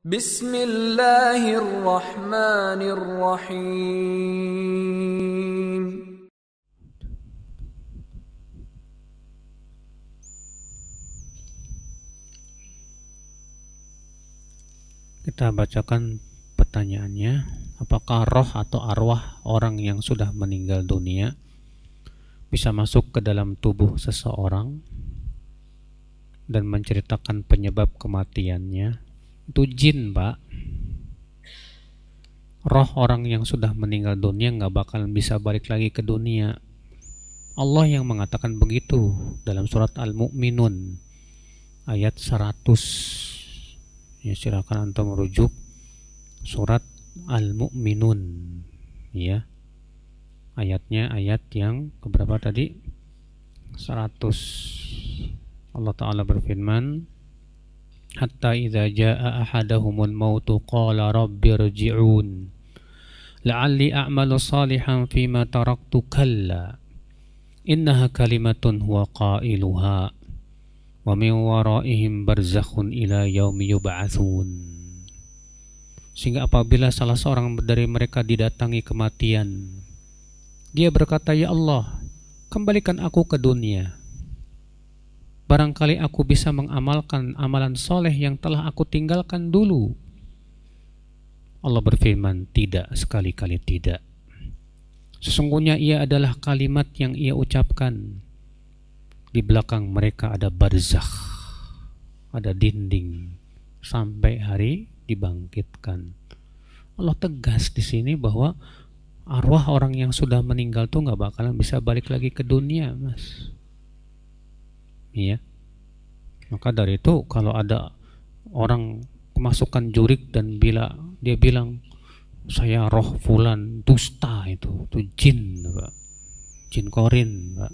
Bismillahirrahmanirrahim. Kita bacakan pertanyaannya. Apakah roh atau arwah orang yang sudah meninggal dunia bisa masuk ke dalam tubuh seseorang dan menceritakan penyebab kematiannya? Itu jin, Pak. Roh orang yang sudah meninggal dunia nggak bakalan bisa balik lagi ke dunia. Allah yang mengatakan begitu dalam surat Al-Mu'minun ayat 100. Ya, silakan antum merujuk surat Al-Mu'minun, ya. Ayatnya ayat yang keberapa tadi? 100. Allah Ta'ala berfirman, hatta idza jaa ahadahumul mautu qala rabbirji'un la'alli a'malu salihan fima taraktu kalla innaha kalimatun huwa qailuha wa min waraihim barzakhun ila yaumi yub'atsun. Sehingga apabila salah seorang dari mereka didatangi kematian, dia berkata, ya Allah, kembalikan aku ke dunia. Barangkali aku bisa mengamalkan amalan soleh yang telah aku tinggalkan dulu. Allah berfirman, tidak, sekali-kali tidak. Sesungguhnya ia adalah kalimat yang ia ucapkan. Di belakang mereka ada barzakh, ada dinding, sampai hari dibangkitkan. Allah tegas di sini bahwa arwah orang yang sudah meninggal tuh nggak bakalan bisa balik lagi ke dunia, Mas. Iya. Maka dari itu kalau ada orang kemasukan jurik dan dia bilang saya roh fulan, dusta itu jin, Pak. Jin korin, Pak.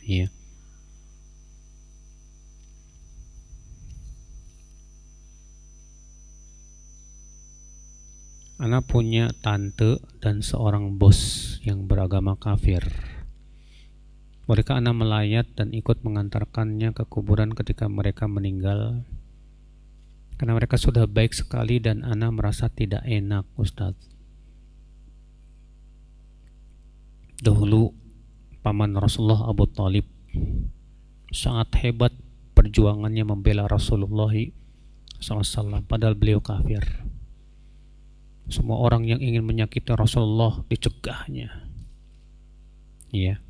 Iya. Ana punya tante dan seorang bos yang beragama kafir. Mereka Ana melayat dan ikut mengantarkannya ke kuburan ketika mereka meninggal. Karena mereka sudah baik sekali dan Ana merasa tidak enak, Ustadz. Dahulu paman Rasulullah Abu Talib sangat hebat perjuangannya membela Rasulullah SAW, padahal beliau kafir. Semua orang yang ingin menyakiti Rasulullah dicegahnya. Iya.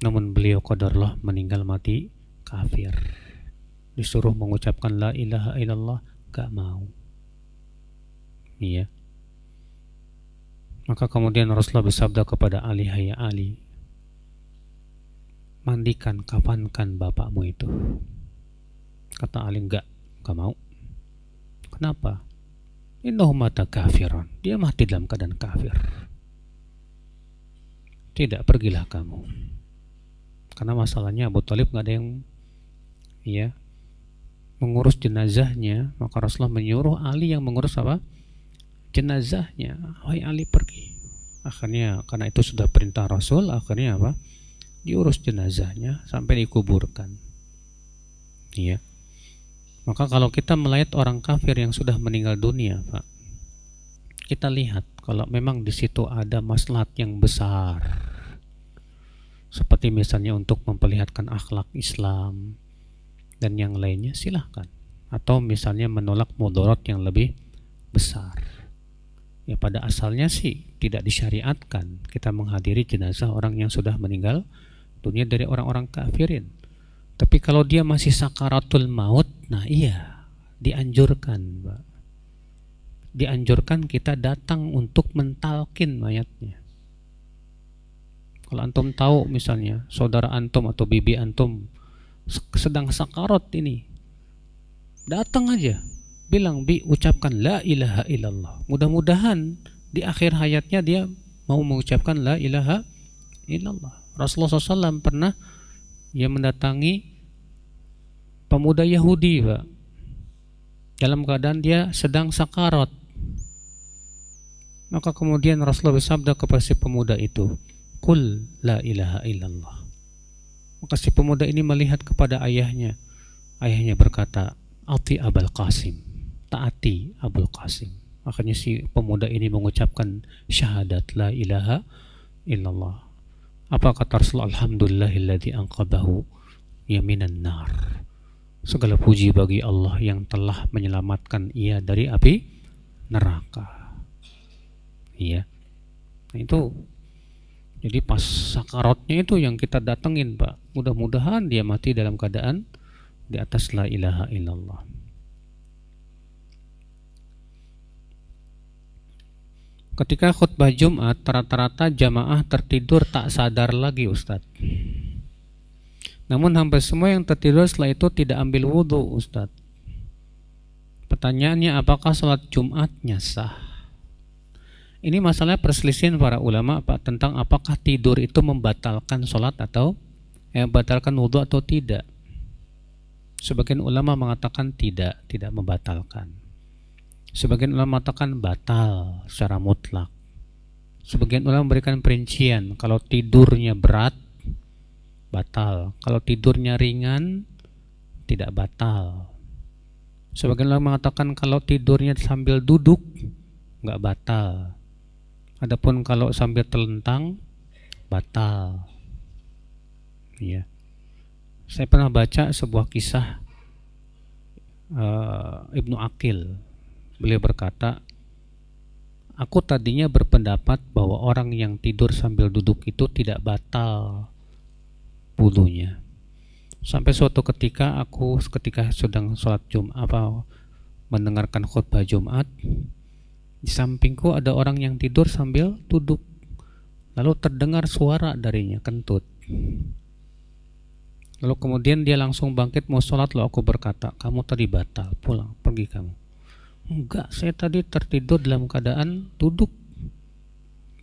Namun beliau qadarlah meninggal mati kafir. Disuruh mengucapkan la ilaha illallah, gak mau. Iya. Maka kemudian Rasulullah bersabda kepada Ali, hai Ali, mandikan, kafankan bapakmu itu. Kata Ali, gak mau. Kenapa? Innahu mata kafiran, dia mati dalam keadaan kafir. Tidak, pergilah kamu. Karena masalahnya Abu Talib gak ada yang mengurus jenazahnya. Maka Rasulullah menyuruh Ali yang mengurus apa? Jenazahnya. Wahai Ali, pergi. Akhirnya karena itu sudah perintah Rasul, akhirnya apa? Diurus jenazahnya sampai dikuburkan. Iya. Maka kalau kita melayat orang kafir yang sudah meninggal dunia, Pak, kita lihat kalau memang di situ ada maslahat yang besar, seperti misalnya untuk memperlihatkan akhlak Islam dan yang lainnya, silahkan. Atau misalnya menolak mudarat yang lebih besar. Ya pada asalnya sih tidak disyariatkan kita menghadiri jenazah orang yang sudah meninggal dunia dari orang-orang kafirin. Tapi kalau dia masih sakaratul maut, nah iya, dianjurkan, Pak. Dianjurkan kita datang untuk mentalkin mayatnya. Kalau antum tahu misalnya saudara antum atau bibi antum sedang sakarat ini, datang aja, bilang, bi, ucapkan la ilaha illallah. Mudah-mudahan di akhir hayatnya dia mau mengucapkan la ilaha illallah. Rasulullah SAW pernah mendatangi pemuda Yahudi, Pak, dalam keadaan dia sedang sakarat. Maka kemudian Rasulullah bersabda kepada si pemuda itu, qul la ilaha illallah. Maka si pemuda ini melihat kepada ayahnya. Ayahnya berkata, ati Abul Qasim, taati Abul Qasim. Akhirnya si pemuda ini mengucapkan syahadat la ilaha illallah. Apa kata Rasulullah? Alhamdulillahilladzi anqadhahu yaminan nar. Segala puji bagi Allah yang telah menyelamatkan ia dari api neraka. Iya. Nah itu, jadi pas sakaratnya itu yang kita datengin, Pak. Mudah-mudahan dia mati dalam keadaan di atas la ilaha illallah. Ketika khutbah Jumat, rata-rata jamaah tertidur tak sadar lagi, Ustadz. Namun hampir semua yang tertidur setelah itu tidak ambil wudhu, Ustadz. Pertanyaannya, apakah sholat Jumatnya sah? Ini masalah perselisihan para ulama, Pak, tentang apakah tidur itu membatalkan sholat atau membatalkan wudhu atau tidak. Sebagian ulama mengatakan tidak membatalkan. Sebagian ulama mengatakan batal secara mutlak. Sebagian ulama memberikan perincian, kalau tidurnya berat batal, kalau tidurnya ringan tidak batal. Sebagian ulama mengatakan kalau tidurnya sambil duduk nggak batal. Adapun kalau sambil telentang batal. Ya. Saya pernah baca sebuah kisah Ibnu Aqil. Beliau berkata, aku tadinya berpendapat bahwa orang yang tidur sambil duduk itu tidak batal wudunya. Sampai suatu ketika ketika sedang sholat Jumat, mendengarkan khutbah Jumat, di sampingku ada orang yang tidur sambil duduk. Lalu terdengar suara darinya, kentut. Lalu kemudian dia langsung bangkit mau sholat. Lalu aku berkata, kamu tadi batal, pulang, pergi kamu. Enggak, saya tadi tertidur dalam keadaan duduk.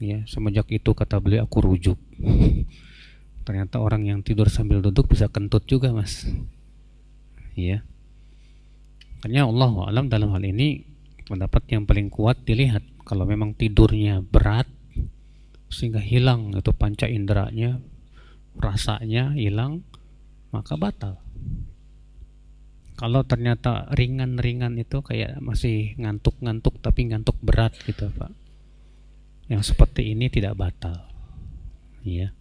Ya, semenjak itu kata beliau aku rujuk. Ternyata orang yang tidur sambil duduk bisa kentut juga, Mas. Ya. Makanya Allah alam dalam hal ini pendapat yang paling kuat dilihat. Kalau memang tidurnya berat sehingga hilang itu panca inderanya, rasanya hilang, maka batal. Kalau ternyata ringan-ringan itu kayak masih ngantuk-ngantuk tapi ngantuk berat gitu, Pak. Yang seperti ini tidak batal. Ya.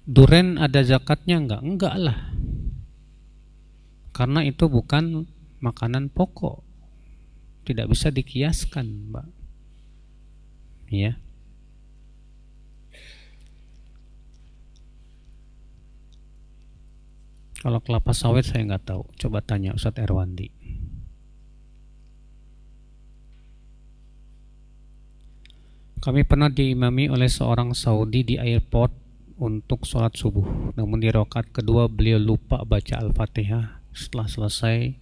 Duren ada zakatnya enggak? Enggak lah. Karena itu bukan makanan pokok. Tidak bisa dikiaskan, Mbak. Ya. Kalau kelapa sawit saya nggak tahu. Coba tanya Ustadz Erwandi. Kami pernah diimami oleh seorang Saudi di airport untuk sholat subuh. Namun di rakaat kedua beliau lupa baca Al-Fatihah. Setelah selesai,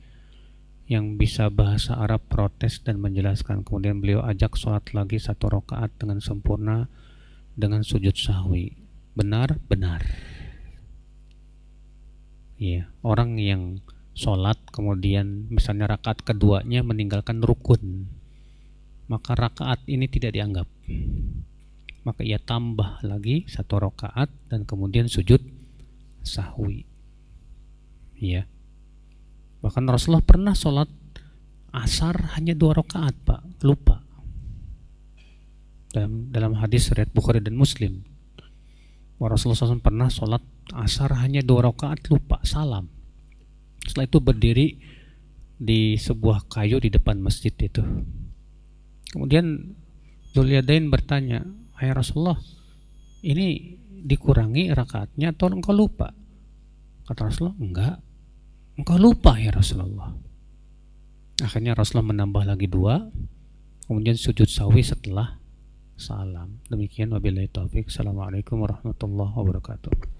yang bisa bahasa Arab protes dan menjelaskan. Kemudian beliau ajak sholat lagi satu rakaat dengan sempurna dengan sujud sahwi. Benar. Iya, orang yang sholat kemudian misalnya rakaat keduanya meninggalkan rukun, maka rakaat ini tidak dianggap. Maka ia tambah lagi satu rakaat dan kemudian sujud sahwi. Iya. Bahkan Rasulullah pernah sholat asar hanya 2 rakaat, Pak, lupa. Dalam hadis riwayat Bukhari dan Muslim, Rasulullah SAW pernah sholat asar hanya 2 rakaat, lupa, salam. Setelah itu berdiri di sebuah kayu di depan masjid itu. Kemudian Dzuliyadain bertanya, hai Rasulullah, ini dikurangi rakaatnya atau engkau lupa? Kata Rasulullah, enggak, engkau lupa ya Rasulullah. Akhirnya Rasulullah menambah lagi 2, kemudian sujud sahwi setelah salam. Demikian wabillahi taufik. Assalamualaikum warahmatullahi wabarakatuh.